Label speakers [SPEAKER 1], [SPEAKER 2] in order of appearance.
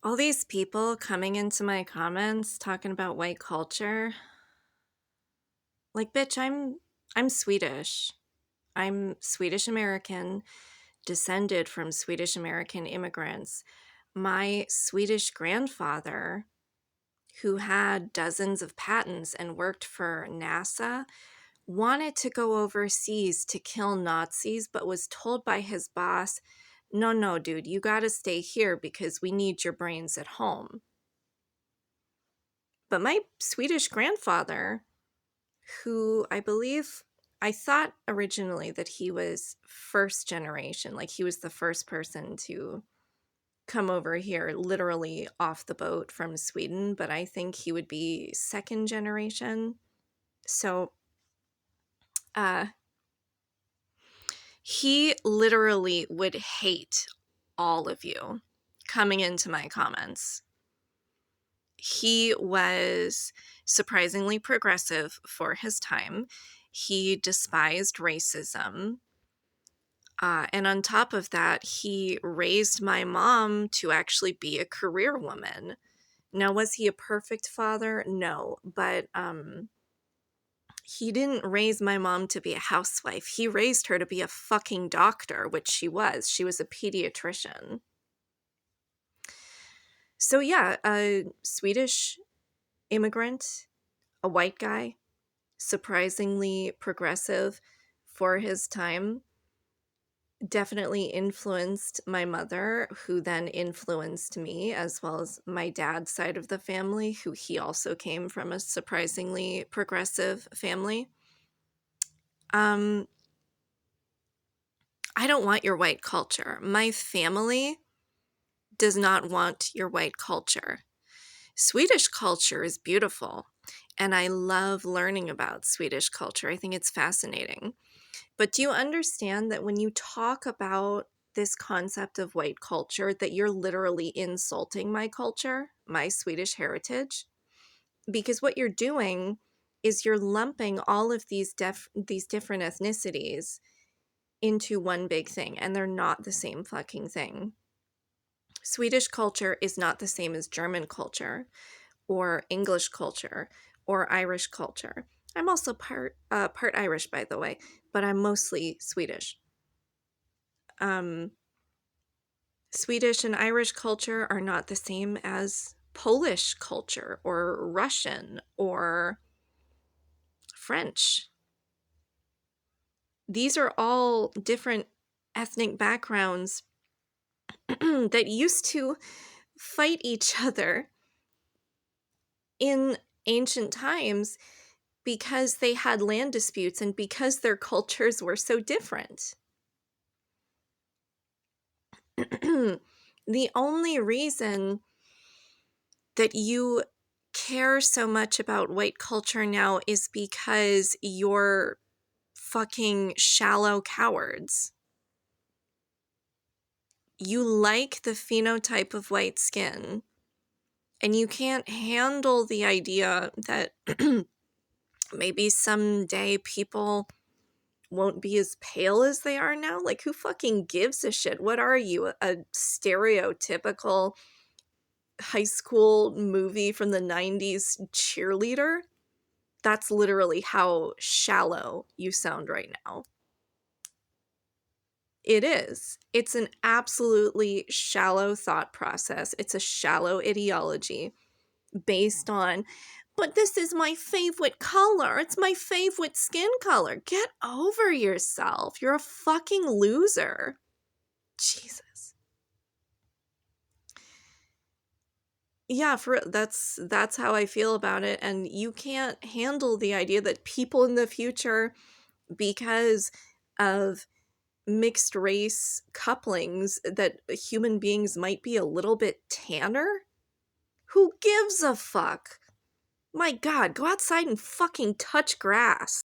[SPEAKER 1] All these people coming into my comments talking about white culture. Like, bitch, I'm Swedish. I'm Swedish American, descended from Swedish American immigrants. My Swedish grandfather, who had dozens of patents and worked for NASA, wanted to go overseas to kill Nazis, but was told by his boss, no, no, dude, you gotta stay here because we need your brains at home. But my Swedish grandfather, who I thought originally that he was first generation, like he was the first person to come over here literally off the boat from Sweden, but I think he would be second generation. So, uh, he literally would hate all of you coming into my comments. He was surprisingly progressive for his time. He despised racism. And on top of that, he raised my mom to actually be a career woman. Now, was he a perfect father? No, but he didn't raise my mom to be a housewife. He raised her to be a fucking doctor, which she was. She was a pediatrician. So, yeah, a Swedish immigrant, a white guy, surprisingly progressive for his time, definitely influenced my mother, who then influenced me, as well as my dad's side of the family, who he also came from a surprisingly progressive family. I don't want your white culture. My family does not want your white culture. Swedish culture is beautiful, and I love learning about Swedish culture. I think it's fascinating. But do you understand that when you talk about this concept of white culture, that you're literally insulting my culture, my Swedish heritage? Because what you're doing is you're lumping all of these different ethnicities into one big thing, and they're not the same fucking thing. Swedish culture is not the same as German culture or English culture or Irish culture. I'm also part Irish, by the way, but I'm mostly Swedish. Swedish and Irish culture are not the same as Polish culture or Russian or French. These are all different ethnic backgrounds that used to fight each other in ancient times because they had land disputes and because their cultures were so different. The only reason that you care so much about white culture now is because you're fucking shallow cowards. You like the phenotype of white skin, and you can't handle the idea that maybe someday people won't be as pale as they are now. Like, who fucking gives a shit? What are you, a stereotypical high school movie from the 90s cheerleader? That's literally how shallow you sound right now. It is. It's an absolutely shallow thought process. It's a shallow ideology based on, but this is my favorite color. It's my favorite skin color. Get over yourself. You're a fucking loser. Jesus. Yeah, that's how I feel about it, and you can't handle the idea that people in the future, because of mixed race couplings, that human beings might be a little bit tanner? Who gives a fuck? My God, go outside and fucking touch grass.